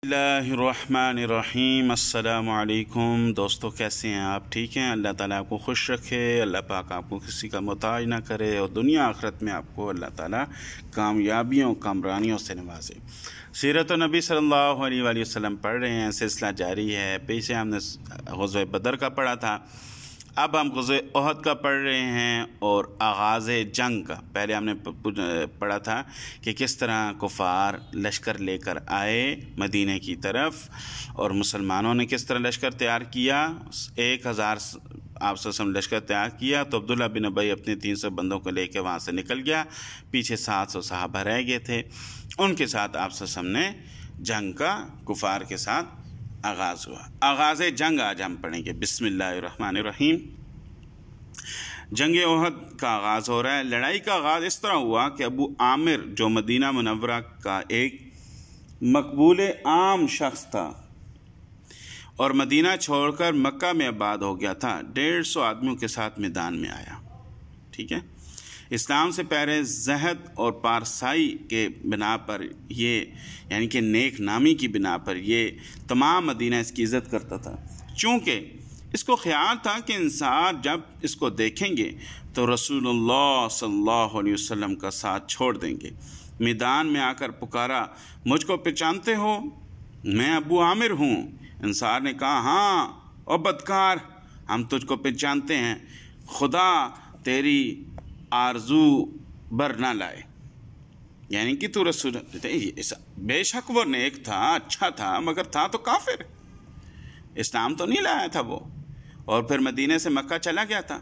بسم اللہ الرحمن الرحیم۔ السلام علیکم دوستو، کیسے ہیں آپ؟ ٹھیک ہیں؟ اللہ تعالیٰ آپ کو خوش رکھے، اللہ پاک آپ کو کسی کا محتاج نہ کرے اور دنیا آخرت میں آپ کو اللہ تعالیٰ کامیابیوں کامرانیوں سے نوازے۔ سیرت النبی صلی اللہ علیہ وآلہ وسلم پڑھ رہے ہیں، سلسلہ جاری ہے۔ پیچھے ہم نے غزوہ بدر کا پڑھا تھا، اب ہم غزوہ احد کا پڑھ رہے ہیں اور آغاز جنگ کا۔ پہلے ہم نے پڑھا تھا کہ کس طرح کفار لشکر لے کر آئے مدینہ کی طرف اور مسلمانوں نے کس طرح لشکر تیار کیا۔ 1000 آپ سے لشکر تیار کیا تو عبداللہ بن ابی اپنے 300 بندوں کو لے کے وہاں سے نکل گیا، پیچھے 700 صحابہ رہ گئے تھے، ان کے ساتھ آپ سے نے جنگ کا کفار کے ساتھ آغاز ہوا۔ آغاز جنگ آج ہم پڑھیں گے۔ بسم اللہ الرحمن الرحیم۔ جنگ احد کا آغاز ہو رہا ہے۔ لڑائی کا آغاز اس طرح ہوا کہ ابو عامر جو مدینہ منورہ کا ایک مقبول عام شخص تھا اور مدینہ چھوڑ کر مکہ میں آباد ہو گیا تھا، 150 آدمیوں کے ساتھ میدان میں آیا۔ ٹھیک ہے، اسلام سے پہلے زہد اور پارسائی کے بنا پر یہ یعنی کہ نیک نامی کی بنا پر یہ تمام مدینہ اس کی عزت کرتا تھا، چونکہ اس کو خیال تھا کہ انسان جب اس کو دیکھیں گے تو رسول اللہ صلی اللہ علیہ وسلم کا ساتھ چھوڑ دیں گے۔ میدان میں آ کر پکارا، مجھ کو پہچانتے ہو؟ میں ابو عامر ہوں۔ انصار نے کہا، ہاں او بدکار، ہم تجھ کو پہچانتے ہیں، خدا تیری آرزو بر نہ لائے، یعنی کہ تو رسول۔ بے شک وہ نیک تھا، اچھا تھا، مگر تھا تو کافر، اسلام تو نہیں لایا تھا وہ، اور پھر مدینہ سے مکہ چلا گیا تھا۔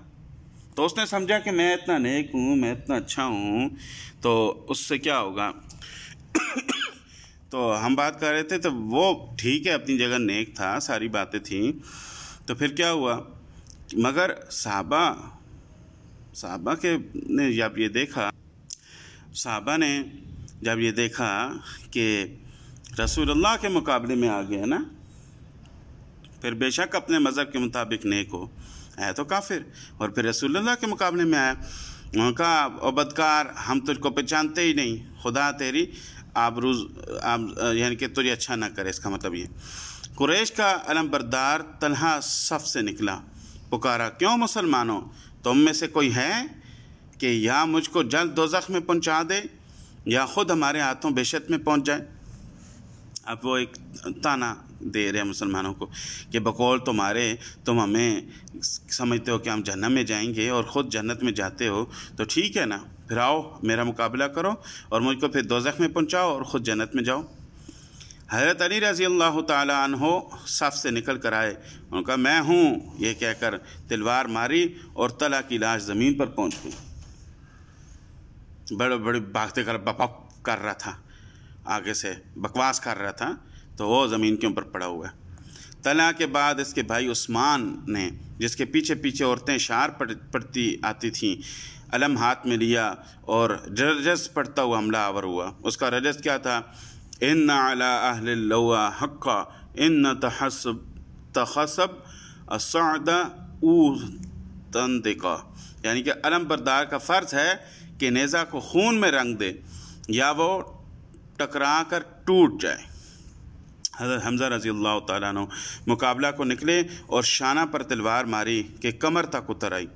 تو اس نے سمجھا کہ میں اتنا نیک ہوں، میں اتنا اچھا ہوں، تو اس سے کیا ہوگا۔ تو ہم بات کر رہے تھے تو وہ ٹھیک ہے اپنی جگہ نیک تھا، ساری باتیں تھیں، تو پھر کیا ہوا، مگر صحابہ نے جب یہ دیکھا کہ رسول اللہ کے مقابلے میں آ گیا نا، پھر بے شک اپنے مذہب کے مطابق نیک ہو، ہے تو کافر، اور پھر رسول اللہ کے مقابلے میں آیا، انہوں نے کہا، او بدکار، ہم تجھ کو پہچانتے ہی نہیں، خدا تیری یعنی کہ تجھے اچھا نہ کرے۔ اس کا مطلب یہ قریش کا علم بردار طلحہ صف سے نکلا، پکارا، کیوں مسلمانوں، تم میں سے کوئی ہے کہ یا مجھ کو جلد دوزخ میں پہنچا دے یا خود ہمارے ہاتھوں بہشت میں پہنچ جائے۔ اب وہ ایک تانا دے رہے ہیں مسلمانوں کو کہ بقول تمہارے تم ہمیں سمجھتے ہو کہ ہم جہنم میں جائیں گے اور خود جنت میں جاتے ہو، تو ٹھیک ہے نا، پھر آؤ میرا مقابلہ کرو اور مجھ کو پھر دوزخ میں پہنچاؤ اور خود جنت میں جاؤ۔ حضرت علی رضی اللہ تعالی عنہ صف سے نکل کر آئے، انہوں نے کہا، میں ہوں، یہ کہہ کر تلوار ماری اور طلحہ کی لاش زمین پر پہنچ گئی۔ بڑے بڑے بھاگتے کر رہا تھا، آگے سے بکواس کر رہا تھا، تو وہ زمین کے اوپر پڑا ہوا ہے۔ طلحہ کے بعد اس کے بھائی عثمان نے، جس کے پیچھے پیچھے عورتیں اشعار پڑھتی آتی تھیں، علم ہاتھ میں لیا اور رجز پڑھتا ہوا حملہ آور ہوا۔ اس کا رجز کیا تھا، ان علی اہل اللوٰ حقا ان تخصب الصعد او تندقا، یعنی کہ علم بردار کا فرض ہے کہ نیزہ کو خون میں رنگ دے یا وہ ٹکرا کر ٹوٹ جائے۔ حضرت حمزہ رضی اللہ تعالیٰ عنہ مقابلہ کو نکلے اور شانہ پر تلوار ماری کہ کمر تک اتر آئی،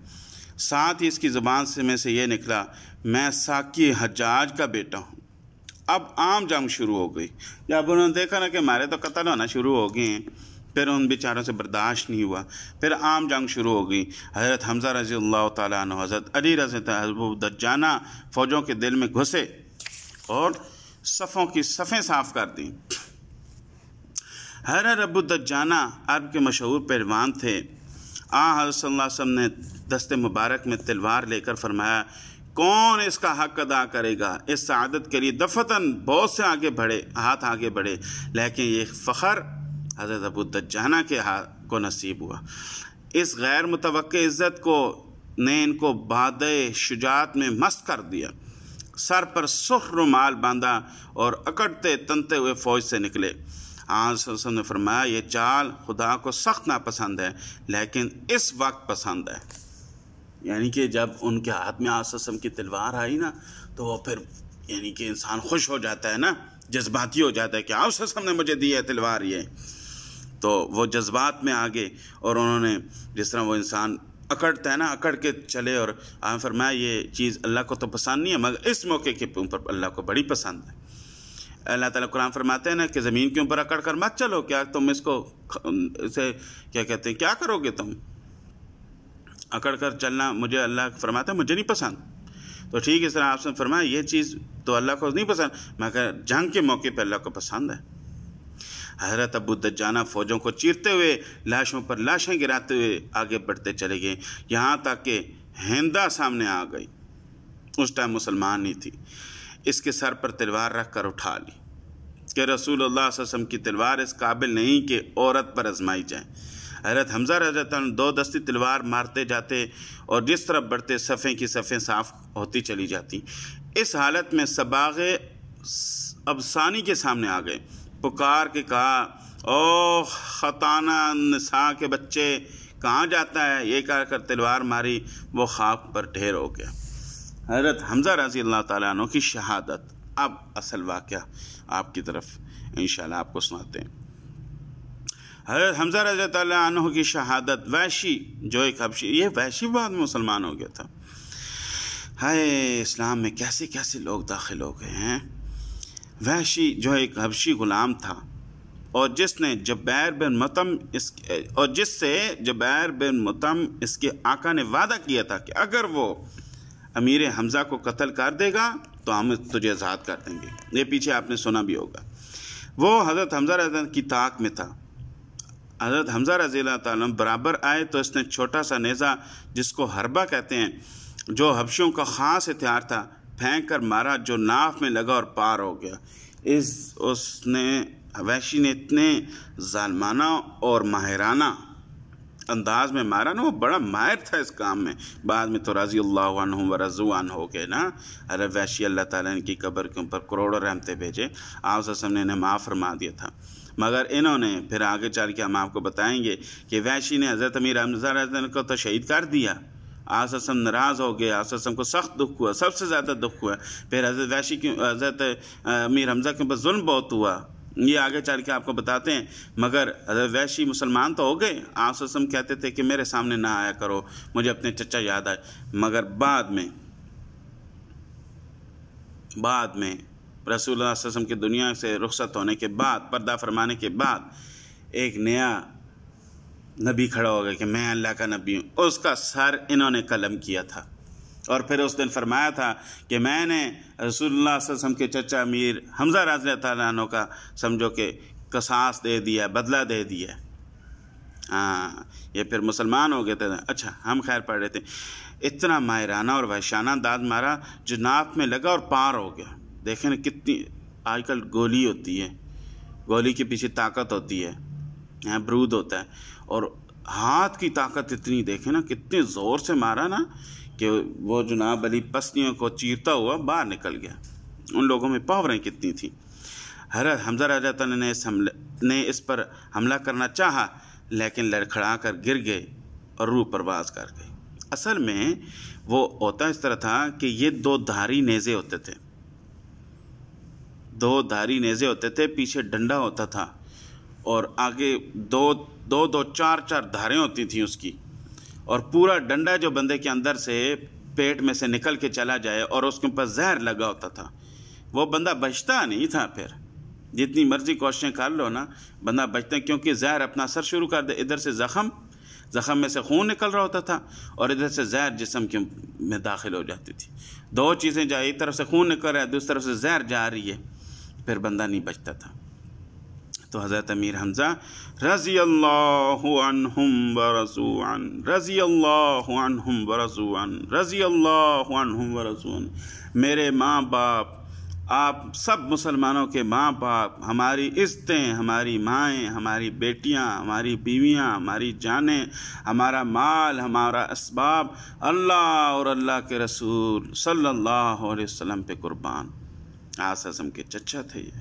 ساتھ ہی اس کی زبان سے یہ نکلا، میں ساقی حجاج کا بیٹا ہوں۔ اب عام جنگ شروع ہو گئی۔ جب انہوں نے دیکھا نا کہ ہمارے تو قتل ہونا شروع ہو گئے ہیں، پھر ان بیچاروں سے برداشت نہیں ہوا، پھر عام جنگ شروع ہو گئی۔ حضرت حمزہ رضی اللہ تعالیٰ عنہ، حضرت علی رضی اللہ عنہ دجانہ فوجوں کے دل میں گھسے اور صفوں کی صفیں صاف کر دیں۔ حضرت ابو دجانہ عرب کے مشہور پہلوان تھے۔ حضرت صلی اللہ علیہ وسلم نے دست مبارک میں تلوار لے کر فرمایا، کون اس کا حق ادا کرے گا؟ اس سعادت کے لیے دفتن بہت سے ہاتھ آگے بڑھے، لیکن یہ فخر حضرت ابو دجانہ کے ہاتھ کو نصیب ہوا۔ اس غیر متوقع عزت نے ان کو بادِ شجاعت میں مست کر دیا۔ سر پر سرخ رومال باندھا اور اکڑتے تنتے ہوئے فوج سے نکلے۔ آن صلی اللہ علیہ وسلم نے فرمایا، یہ چال خدا کو سخت ناپسند ہے، لیکن اس وقت پسند ہے۔ یعنی کہ جب ان کے ہاتھ میں آن صلی اللہ علیہ وسلم کی تلوار آئی نا، تو وہ پھر یعنی کہ انسان خوش ہو جاتا ہے نا، جذباتی ہو جاتا ہے کہ آپ سے سب نے مجھے دی ہے تلوار یہ، تو وہ جذبات میں آگے، اور انہوں نے جس طرح وہ انسان اکڑتا ہے نا، اکڑ کے چلے، اور آپ فرمایا یہ چیز اللہ کو تو پسند نہیں ہے، مگر اس موقع کے اوپر اللہ کو بڑی پسند ہے۔ اللہ تعالیٰ قرآن فرماتے ہیں نا کہ زمین کے اوپر اکڑ کر مت چلو، کیا تم اس کو اسے کیا کہتے ہیں، کیا کرو گے تم؟ اکڑ کر چلنا مجھے اللہ فرماتا ہے مجھے نہیں پسند۔ تو ٹھیک اس طرح آپ نے فرمایا یہ چیز تو اللہ کو نہیں پسند، مگر جنگ کے موقع پہ اللہ کو پسند ہے۔ حضرت ابو دجانہ فوجوں کو چیرتے ہوئے، لاشوں پر لاشیں گراتے ہوئے آگے بڑھتے چلے گئے، یہاں تک کہ ہندا سامنے آ گئی۔ اس ٹائم مسلمان نہیں تھی، اس کے سر پر تلوار رکھ کر اٹھا لی کہ رسول اللہ صلی اللہ علیہ وسلم کی تلوار اس قابل نہیں کہ عورت پر آزمائی جائے۔ حضرت حمزہ رضی اللہ عنہ دو دستی تلوار مارتے جاتے، اور جس طرف بڑھتے صفیں کی صفیں صاف ہوتی چلی جاتی۔ اس حالت میں صباغ ابسانی کے سامنے آ گئے، پکار کے کہا او خطانہ نساء کے بچے کہاں جاتا ہے؟ یہ کہہ کر تلوار ماری، وہ خاک پر ڈھیر ہو گیا۔ حضرت حمزہ رضی اللہ تعالیٰ عنہ کی شہادت۔ اب اصل واقعہ آپ کی طرف انشاءاللہ آپ کو سناتے ہیں۔ حضرت حمزہ رضی اللہ عنہ کی شہادت۔ وحشی جو ایک حبشی، یہ وحشی بعد میں مسلمان ہو گیا تھا۔ ہائے اسلام میں کیسے کیسے لوگ داخل ہو گئے ہیں۔ وحشی جو ایک حبشی غلام تھا، اور جس سے جبیر بن مطعم اس کے آقا نے وعدہ کیا تھا کہ اگر وہ امیر حمزہ کو قتل کر دے گا تو ہم تجھے آزاد کر دیں گے۔ یہ پیچھے آپ نے سنا بھی ہوگا۔ وہ حضرت حمزہ رضی اللہ عنہ کی طاق میں تھا۔ حضرت حمزہ رضی اللہ تعالیٰ عنہ برابر آئے تو اس نے چھوٹا سا نیزہ، جس کو حربہ کہتے ہیں، جو حبشیوں کا خاص ہتھیار تھا، پھینک کر مارا، جو ناف میں لگا اور پار ہو گیا۔ وحشی نے اتنے ظالمانہ اور ماہرانہ انداز میں مارا نا، وہ بڑا ماہر تھا اس کام میں۔ بعد میں تو رضی اللہ عنہم ورضوا عنہ ہو گئے نا۔ حضرت وحشی اللہ تعالیٰ نے کی قبر کے اوپر کروڑوں رحمتیں بھیجے، آپ صلی اللہ علیہ وسلم نے انہیں معاف فرما دیا تھا۔ مگر انہوں نے پھر آگے چل کے ہم آپ کو بتائیں گے کہ وحشی نے حضرت امیر حمزہ رضی اللہ عنہ کو تو شہید کر دیا۔ آپ صلی اللہ علیہ وسلم ناراض ہو گئے، آپ صلی اللہ علیہ وسلم کو سخت دکھ ہوا، سب سے زیادہ دکھ ہوا۔ پھر حضرت امیر حمزہ کے اوپر ظلم بہت ہوا، یہ آگے چل کے آپ کو بتاتے ہیں۔ مگر حضرت وحشی مسلمان تو ہو گئے۔ آپ صلی اللہ علیہ وسلم کہتے تھے کہ میرے سامنے نہ آیا کرو، مجھے اپنے چچا یاد آئے۔ مگر بعد میں رسول اللہ صلی اللہ علیہ وسلم کی دنیا سے رخصت ہونے کے بعد، پردہ فرمانے کے بعد، ایک نیا نبی کھڑا ہو گیا کہ میں اللہ کا نبی ہوں۔ اس کا سر انہوں نے قلم کیا تھا، اور پھر اس دن فرمایا تھا کہ میں نے رسول اللہ صلی اللہ علیہ وسلم کے چچا امیر حمزہ رضی اللہ تعالیٰ عنہ کا سمجھو کہ قصاص دے دیا، بدلہ دے دیا۔ یہ پھر مسلمان ہو گئے تھے۔ اچھا ہم خیر پڑھ رہے تھے، اتنا ماہرانہ اور وحشانہ انداز مارا جو ناف میں لگا اور پار ہو گیا۔ دیکھیں نا کتنی آج کل گولی ہوتی ہے، گولی کے پیچھے طاقت ہوتی ہے، یہاں برود ہوتا ہے، اور ہاتھ کی طاقت اتنی، دیکھیں نا کتنے زور سے مارا نا کہ وہ جناب علی پسلیوں کو چیرتا ہوا باہر نکل گیا۔ ان لوگوں میں پاوریں کتنی تھیں۔ حضرت حمزہ رضی اللہ عنہ نے اس پر حملہ کرنا چاہا، لیکن لڑکھڑا کر گر گئے اور روح پرواز کر گئے۔ اصل میں وہ ہوتا اس طرح تھا کہ یہ دو دھاری نیزے ہوتے تھے، پیچھے ڈنڈا ہوتا تھا، اور آگے دو چار دھاریں ہوتی تھیں اس کی، اور پورا ڈنڈا جو بندے کے اندر سے پیٹ میں سے نکل کے چلا جائے اور اس کے اوپر زہر لگا ہوتا تھا، وہ بندہ بچتا نہیں تھا۔ پھر جتنی مرضی کوششیں کر لو نا، بندہ بچتا، کیونکہ زہر اپنا اثر شروع کر دے۔ ادھر سے زخم میں سے خون نکل رہا ہوتا تھا، اور ادھر سے زہر جسم کے میں داخل ہو جاتی تھی۔ دو چیزیں جا، ایک طرف سے خون نکل رہا ہے، دوسری طرف سے زہر جا رہی ہے، پھر بندہ نہیں بچتا تھا۔ تو حضرت امیر حمزہ رضی اللہ عنہم ورضوا عنہ، رضی اللہ عنہم ورضوا عنہ، رضی اللہ عنہم ورضوا عنہ، میرے ماں باپ، آپ سب مسلمانوں کے ماں باپ، ہماری عزتیں، ہماری مائیں، ہماری بیٹیاں، ہماری بیویاں، ہماری جانیں، ہمارا مال، ہمارا اسباب اللہ اور اللہ کے رسول صلی اللہ علیہ وسلم پہ قربان۔ اعظم کے چچا تھے یہ۔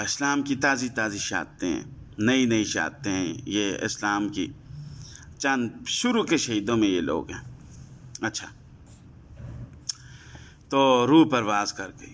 اسلام کی تازی شہادتیں، نئی شہادتیں، یہ اسلام کی چند شروع کے شہیدوں میں یہ لوگ ہیں۔ اچھا، تو روح پرواز کر گئی۔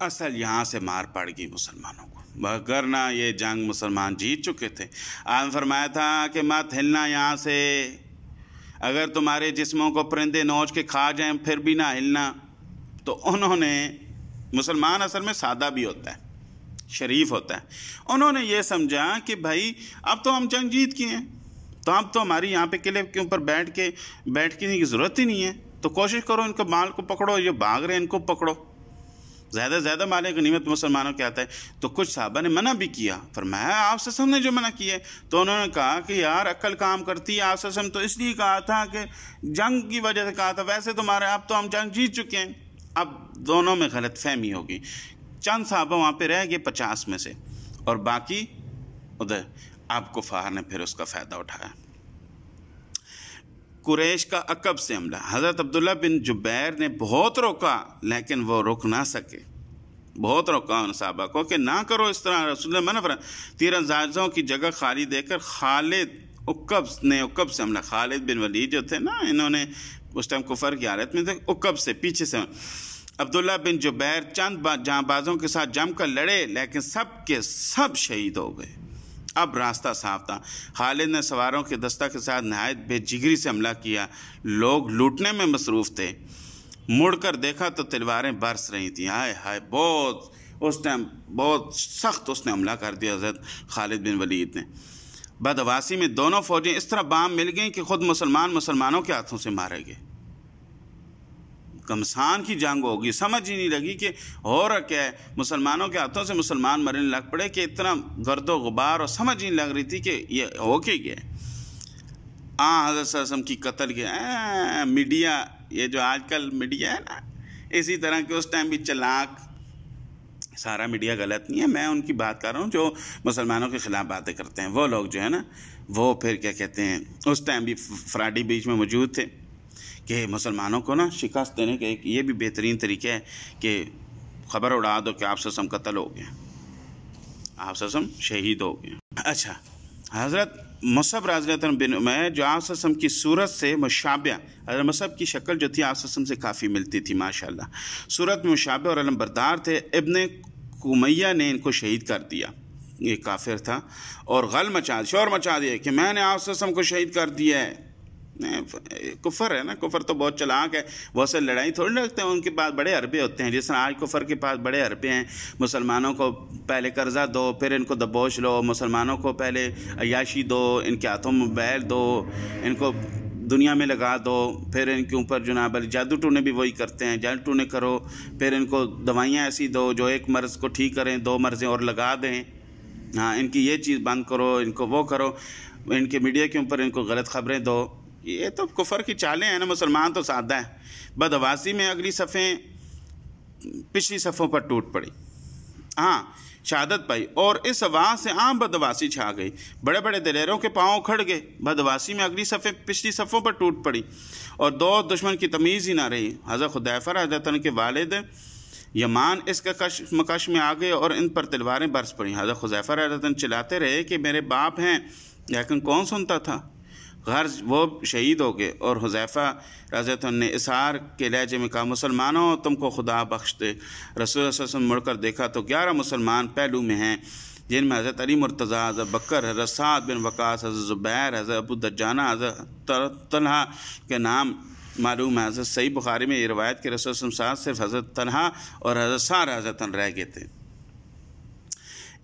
اصل یہاں سے مار پڑ گئی مسلمانوں کو، وگرنہ یہ جنگ مسلمان جیت چکے تھے۔ آپ نے فرمایا تھا کہ مت ہلنا یہاں سے، اگر تمہارے جسموں کو پرندے نوچ کے کھا جائیں پھر بھی نہ ہلنا۔ تو انہوں نے، مسلمان اصل میں سادہ بھی ہوتا ہے، شریف ہوتا ہے، انہوں نے یہ سمجھا کہ بھائی اب تو ہم جنگ جیت کیے ہیں، تو اب تو ہماری یہاں پہ قلعے کے اوپر بیٹھنے کی ضرورت ہی نہیں ہے، تو کوشش کرو ان کو مال کو پکڑو، جو بھاگ رہے ہیں ان کو پکڑو، زیادہ سے زیادہ مال غنیمت مسلمانوں کے آتا ہے۔ تو کچھ صحابہ نے منع بھی کیا، فرمایا آپ سے نے جو منع کیا ہے، تو انہوں نے کہا کہ یار عقل کام کرتی ہے، آپ سے تو اس لیے کہا تھا کہ جنگ کی وجہ سے کہا تھا، ویسے تمہارے اب تو ہم جنگ جیت چکے ہیں۔ اب دونوں میں غلط فہمی ہوگی، چند صحابہ وہاں پہ رہ گئے 50 میں سے، اور باقی ادھر اب کفار نے پھر اس کا فائدہ اٹھایا۔ قریش کا عقب سے حملہ، حضرت عبداللہ بن جبیر نے بہت روکا لیکن وہ رک نہ سکے، بہت روکا ان صحابہ کو کہ نہ کرو اس طرح، رسول اللہ منع فرمایا۔ تیر اندازوں کی جگہ خالی دے کر خالد عقب سے حملہ، خالد بن ولید جو تھے نا، انہوں نے اس ٹائم کفر کی حالت میں تھے، عقب سے پیچھے سے عبداللہ بن جبیر چند جہاں بازوں کے ساتھ جم کر لڑے لیکن سب کے سب شہید ہو گئے۔ اب راستہ صاف تھا، خالد نے سواروں کے دستہ کے ساتھ نہایت بے جگری سے حملہ کیا، لوگ لوٹنے میں مصروف تھے، مڑ کر دیکھا تو تلواریں برس رہی تھیں، ہائے ہائے، بہت اس ٹائم بہت سخت اس نے حملہ کر دیا حضرت خالد بن ولید نے۔ بدعواسی میں دونوں فوجیں اس طرح بام مل گئیں کہ خود مسلمانوں کے ہاتھوں سے مارے گئے۔ گمسان کی جنگ ہوگی، سمجھ ہی نہیں لگی کہ ہو رہا کیا ہے، مسلمانوں کے ہاتھوں سے مسلمان مرنے لگ پڑے کہ اتنا گرد و غبار، اور سمجھ ہی نہیں لگ رہی تھی کہ یہ ہو کے گیا۔ حضرت صلی اللہ علیہ وسلم کی قتل کے میڈیا، یہ جو آج کل میڈیا ہے نا، اسی طرح کے اس ٹائم بھی چلاک، سارا میڈیا غلط نہیں ہے، میں ان کی بات کر رہا ہوں جو مسلمانوں کے خلاف باتیں کرتے ہیں، وہ لوگ جو ہے نا، وہ پھر کیا کہتے ہیں، اس ٹائم بھی فراڈی بیچ میں موجود تھے کہ مسلمانوں کو نا شکست دینے کا ایک یہ بھی بہترین طریقہ ہے کہ خبر اڑا دو کہ آپ صلی اللہ علیہ وسلم قتل ہو گئے، آپ صلی اللہ علیہ وسلم شہید ہو گئے۔ اچھا، حضرت مصعب رضی اللہ عنہ بن عمیر جو آپ صلی اللہ علیہ وسلم کی صورت سے مشابہ، حضرت مصعب کی شکل جو تھی آپ صلی اللہ علیہ وسلم سے کافی ملتی تھی ماشاءاللہ، صورت میں مشابہ اور علم بردار تھے، ابن کمیہ نے ان کو شہید کر دیا، یہ کافر تھا، اور شور مچا دیا کہ میں نے آپ صلی اللہ علیہ وسلم کو شہید کر دیا ہے۔ کفر ہے نا، کفر تو بہت چلاک ہے، وہ سے لڑائی تھوڑی لگتے ہیں، ان کے پاس بڑے حربے ہوتے ہیں، جس طرح آج کفر کے پاس بڑے حربے ہیں، مسلمانوں کو پہلے قرضہ دو، پھر ان کو دبوچ لو، مسلمانوں کو پہلے عیاشی دو، ان کے ہاتھوں موبائل دو، ان کو دنیا میں لگا دو، پھر ان کے اوپر جناب علی جادو ٹونے بھی وہی کرتے ہیں، جادو ٹونے کرو، پھر ان کو دوائیاں ایسی دو جو ایک مرض کو ٹھیک کریں، 2 مرضیں اور لگا دیں، ہاں ان کی یہ چیز بند کرو، ان کو وہ کرو، ان کے میڈیا کے اوپر ان کو غلط خبریں دو، یہ تو کفر کی چالیں ہیں نا، مسلمان تو سادہ ہے۔ بدعواسی میں اگلی صفیں پچھلی صفوں پر ٹوٹ پڑی، شہادت پائی، اور اس آواز سے عام بدعواسی چھا گئی، بڑے بڑے دلیروں کے پاؤں اکھڑ گئے، بدعواسی میں اگلی صفیں پچھلی صفوں پر ٹوٹ پڑی، اور دو دشمن کی تمیز ہی نہ رہی۔ حضرت حذیفہ رضی اللہ عنہ کے والد یمان اس کا مکش میں آ گئے اور ان پر تلواریں برس پڑیں۔ حضرت حذیفہ رضی اللہ عنہ چلاتے رہے کہ میرے باپ ہیں، لیکن کون سنتا تھا، غرض وہ شہید ہو گئے، اور حذیفہ رضی اللہ عنہ نے اسحار کے لہجے میں کہا، مسلمانوں تم کو خدا بخش دے۔ رسول اللہ صلی اللہ علیہ وسلم مڑ کر دیکھا تو 11 مسلمان پہلو میں ہیں، جن میں حضرت علی مرتضیٰ، حضرت بکر، حضرت سعد بن وقاص، حضرت زبیر، حضرت ابو دجانہ، حضرت طلحہ کے نام معلوم ہے۔ حضرت صحیح بخاری میں یہ روایت کہ رسول اللہ صلی اللہ علیہ وسلم صرف حضرت طلحہ اور حضرت سعد حضرت رہ گئے تھے۔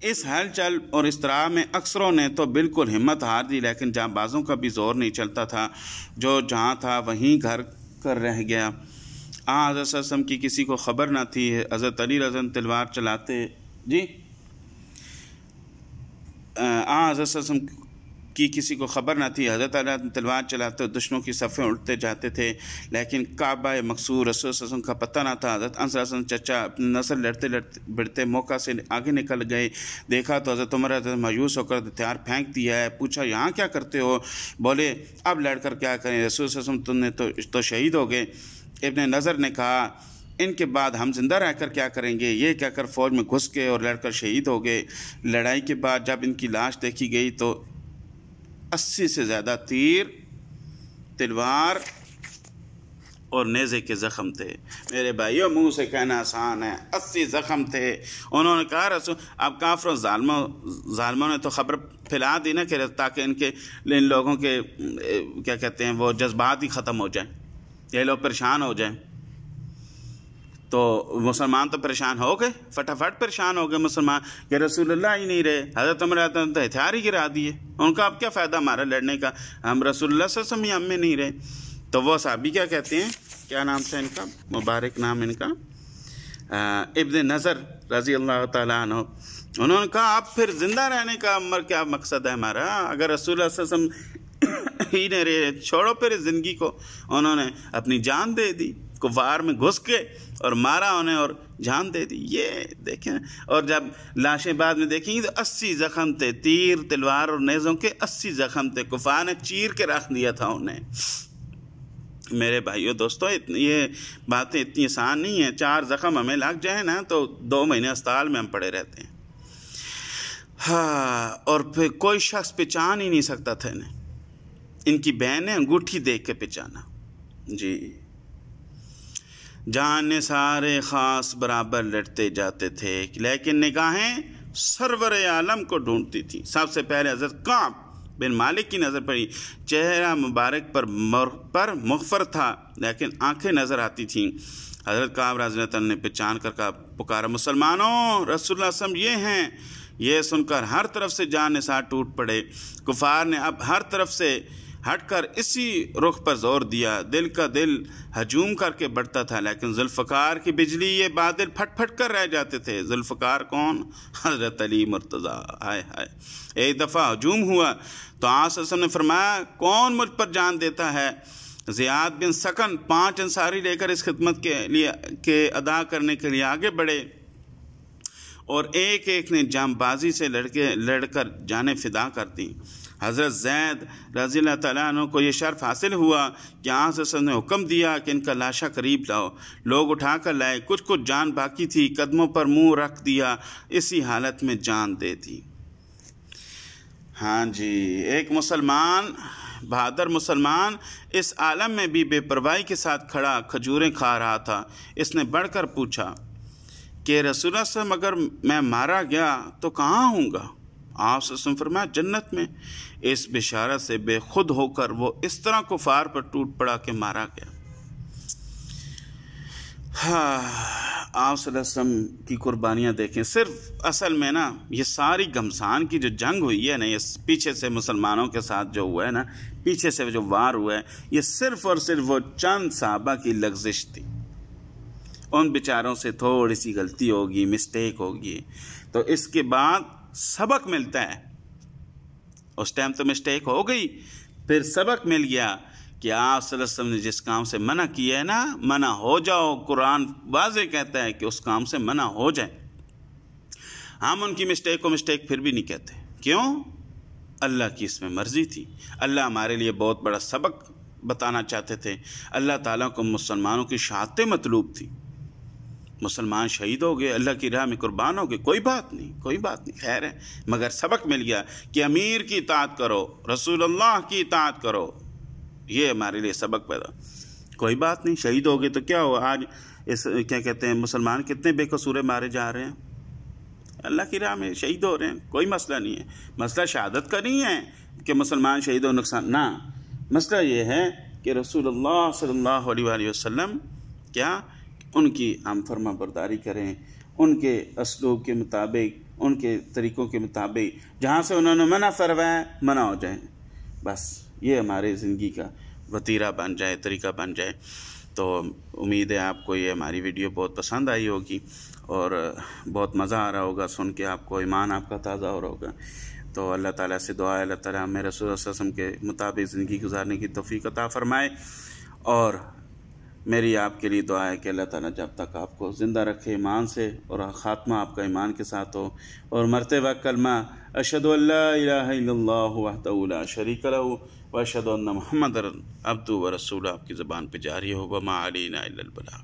اس ہل چل اور اضطراب میں اکثروں نے تو بالکل ہمت ہار دی، لیکن جہاں بازوں کا بھی زور نہیں چلتا تھا، جو جہاں تھا وہیں گھر کر رہ گیا۔ حضرت صلی اللہ علیہ وسلم کی کسی کو خبر نہ تھی، حضرت علی رضی اللہ عنہ تلوار چلاتے، حضرت صلی اللہ علیہ وسلم کی کسی کو خبر نہ تھی، حضرت علی تلوار چلاتے اور دشمنوں کی صفیں اٹھتے جاتے تھے، لیکن کعبہ مکسور رسول صلی اللہ علیہ وسلم کا پتہ نہ تھا۔ حضرت انس صلی اللہ علیہ وسلم چچا اپنے نسل لڑتے بڑھتے موقع سے آگے نکل گئے، دیکھا تو حضرت عمر حضرت مایوس ہو کر ہتھیار پھینک دیا ہے، پوچھا یہاں کیا کرتے ہو؟ بولے اب لڑ کر کیا کریں، رسول صلی اللہ علیہ وسلم تم نے تو شہید ہو گئے۔ ابن نظر نے کہا ان کے بعد ہم زندہ رہ کر کیا کریں گے؟ یہ کہہ کر فوج میں گھس گئے اور لڑ کر شہید ہو گئے۔ لڑائی کے بعد جب ان کی لاش دیکھی گئی تو 80 سے زیادہ تیر، تلوار اور نیزے کے زخم تھے۔ میرے بھائیوں منہ سے کہنا آسان ہے، 80 زخم تھے۔ انہوں نے کہا رسول، اب کافروں ظالموں نے تو خبر پھیلا دی نا کہ تاکہ ان لوگوں کے کیا کہتے ہیں وہ جذبات ہی ختم ہو جائیں، یہ لوگ پریشان ہو جائیں۔ تو مسلمان تو پریشان ہو گئے، فٹافٹ پریشان ہو گئے مسلمان کہ رسول اللہ ہی نہیں رہے۔ حضرت عمر تو ہتھیار ہی گرا دیے، ان کا اب کیا فائدہ ہمارا لڑنے کا، ہم رسول اللہ صلی اللہ علیہ وسلم ہم میں نہیں رہے۔ تو وہ صحابی کیا کہتے ہیں، کیا نام تھا ان کا، مبارک نام ان کا، ابن نظر رضی اللہ تعالیٰ عنہ، انہوں نے کہا اب پھر زندہ رہنے کا عمر کیا مقصد ہے ہمارا، اگر رسول اللہ صلی اللہ علیہ وسلم ہی نہیں رہے، چھوڑو پھر اس زندگی کو۔ انہوں نے اپنی جان دے دی، کفار میں گھس کے اور مارا انہیں اور جان دے دی۔ یہ دیکھیں، اور جب لاشیں بعد میں دیکھیں تو 80 زخم تھے، تیر تلوار اور نیزوں کے 80 زخم تھے، کفار نے چیر کے رکھ دیا تھا انہیں۔ میرے بھائیو دوستو، یہ باتیں اتنی آسان نہیں ہیں۔ 4 زخم ہمیں لگ جائیں نا تو 2 مہینے اسپتال میں ہم پڑے رہتے ہیں۔ ہاں، اور پھر کوئی شخص پہچان ہی نہیں سکتا تھا انہیں، ان کی بہنیں انگوٹھی دیکھ کے پہچانا۔ جی، جان سارے خاص برابر لڑتے جاتے تھے، لیکن نگاہیں سرور عالم کو ڈھونڈتی تھیں۔ سب سے پہلے حضرت کعب بن مالک کی نظر پڑی، چہرہ مبارک پر مغفر تھا لیکن آنکھیں نظر آتی تھیں۔ حضرت کعب رضی اللہ عنہ نے پہچان کر کہا، پکارا، مسلمانوں، رسول اللہ صلی اللہ علیہ وسلم یہ ہیں۔ یہ سن کر ہر طرف سے جان نثار ٹوٹ پڑے۔ کفار نے اب ہر طرف سے ہٹ کر اسی رخ پر زور دیا، دل کا دل ہجوم کر کے بڑھتا تھا، لیکن ذوالفقار کی بجلی یہ بادل پھٹ پھٹ کر رہ جاتے تھے۔ ذوالفقار کون؟ حضرت علی مرتضیٰ۔ ہائے ہائے، ایک دفعہ ہجوم ہوا تو آقا صلی اللہ علیہ وسلم نے فرمایا، کون مجھ پر جان دیتا ہے؟ زیاد بن سکن 5 انصاری لے کر اس خدمت کے ادا کرنے کے لیے آگے بڑھے، اور ایک ایک نے جام بازی سے لڑ کر جانیں فدا کر دیں۔ حضرت زید رضی اللہ تعالیٰ عنہ کو یہ شرف حاصل ہوا کہ آقا صلی اللہ علیہ وسلم نے حکم دیا کہ ان کا لاشا قریب لاؤ۔ لوگ اٹھا کر لائے، کچھ جان باقی تھی، قدموں پر منہ رکھ دیا، اسی حالت میں جان دے دی۔ ہاں جی، ایک مسلمان، بہادر مسلمان اس عالم میں بھی بے پرواہی کے ساتھ کھڑا کھجوریں کھا رہا تھا۔ اس نے بڑھ کر پوچھا کہ رسول اللہ صلی اللہ علیہ وسلم، اگر میں مارا گیا تو کہاں ہوں گا؟ آپ صلی اللہ علیہ وسلم فرمایا، جنت میں۔ اس بشارت سے بے خود ہو کر وہ اس طرح کفار پر ٹوٹ پڑا کہ مارا گیا۔ آپ صلی اللہ علیہ وسلم کی قربانیاں دیکھیں۔ صرف اصل میں نا یہ ساری گھمسان کی جو جنگ ہوئی ہے نا، یہ پیچھے سے مسلمانوں کے ساتھ جو ہوا ہے نا، پیچھے سے جو وار ہوا ہے، یہ صرف اور صرف وہ چند صحابہ کی لغزش تھی۔ ان بیچاروں سے تھوڑی سی غلطی ہوگی، مسٹیک ہوگی، تو اس کے بعد سبق ملتا ہے۔ اس ٹائم تو مسٹیک ہو گئی، پھر سبق مل گیا کہ آپ صلی اللہ علیہ وسلم نے جس کام سے منع کیا ہے نا، منع ہو جاؤ۔ قرآن واضح کہتا ہے کہ اس کام سے منع ہو جائے۔ ہم ان کی مسٹیک کو مسٹیک پھر بھی نہیں کہتے، کیوں؟ اللہ کی اس میں مرضی تھی۔ اللہ ہمارے لیے بہت بڑا سبق بتانا چاہتے تھے۔ اللہ تعالیٰ کو مسلمانوں کی شہادتیں مطلوب تھی۔ مسلمان شہید ہو گئے، اللہ کی راہ میں قربان ہو گئے، کوئی بات نہیں، کوئی بات نہیں، خیر ہے، مگر سبق مل گیا کہ امیر کی اطاعت کرو، رسول اللہ کی اطاعت کرو۔ یہ ہمارے لیے سبق پیدا۔ کوئی بات نہیں، شہید ہو گئے تو کیا ہوا؟ آج کیا کہتے ہیں، مسلمان کتنے بے قصور مارے جا رہے ہیں، اللہ کی راہ میں شہید ہو رہے ہیں، کوئی مسئلہ نہیں ہے۔ مسئلہ شہادت کا نہیں ہے کہ مسلمان شہید ہو نقصان، نہ، مسئلہ یہ ہے کہ رسول اللہ صلی اللہ علیہ وآلہ وسلم کیا، ان کی ہم فرما برداری کریں، ان کے اسلوب کے مطابق، ان کے طریقوں کے مطابق، جہاں سے انہوں نے منع فرمایا منع ہو جائیں، بس یہ ہمارے زندگی کا وتیرہ بن جائے، طریقہ بن جائے۔ تو امید ہے آپ کو یہ ہماری ویڈیو بہت پسند آئی ہوگی اور بہت مزہ آ رہا ہوگا سن کے، آپ کو ایمان آپ کا تازہ ہو رہا ہوگا۔ تو اللہ تعالیٰ سے دعا ہے اللہ تعالیٰ ہمیں رسول اللہ صلی اللہ علیہ وسلم کے مطابق زندگی گزارنے کی توفیق عطا فرمائے، اور میری آپ کے لیے دعا ہے کہ اللہ تعالیٰ جب تک آپ کو زندہ رکھے ایمان سے، اور خاتمہ آپ کا ایمان کے ساتھ ہو، اور مرتے وقت کلمہ اشہد ان لا الہ الا اللہ وحدہ لا شریک لہ واشہد ان محمد عبدہ ورسولہ آپ کی زبان پہ جاری ہو۔ وما علینا الا البلاغ۔